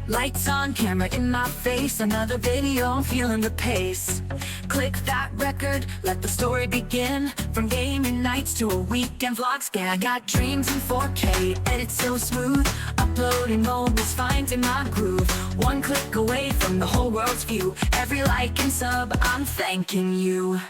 Lights on, camera in my face, another video, I'm feeling the pace. Click that record, let the story begin. From gaming nights to a weekend vlog scan. I got dreams in 4K, edit so smooth. Uploading moments, finding my groove. One click away from the whole world's view. Every like and sub, I'm thanking you.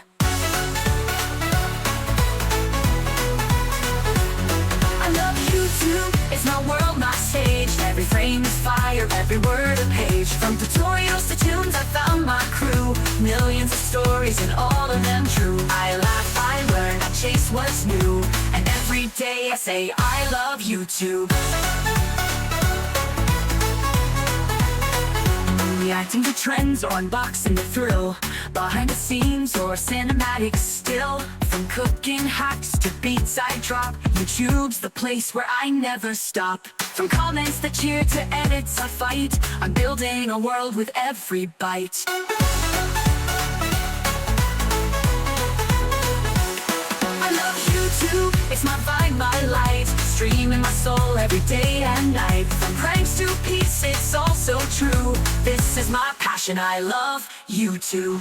I love YouTube, it's my world, my stage. Every frame is fire, every word a page. From tutorials to tunes, I found my crew. Millions of stories and all of them true. I laugh, I learn, I chase what's new. And every day I say I love YouTube. Reacting to trends or unboxing the thrill. Behind the scenes or cinematic still. From cooking hacks to beats I drop, YouTube's the place where I never stop. From comments that cheer to edits I fight, I'm building a world with every bite. I love YouTube, it's my vibe, my light. Streaming my soul every day and night. From pranks to peace, it's all so true. This is my passion, I love YouTube.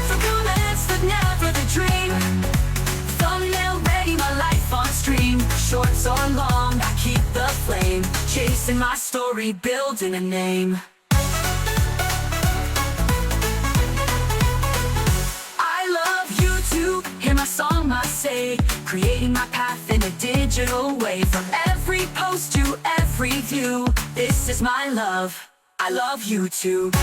From comments that never the dream. Thumbnail ready, my life on stream. Shorts or long, I keep the flame. Chasing my story, building a name. I love YouTube, hear my song, my say. Creating my path in a digital way. From every post to every view, this is my love, I love YouTube.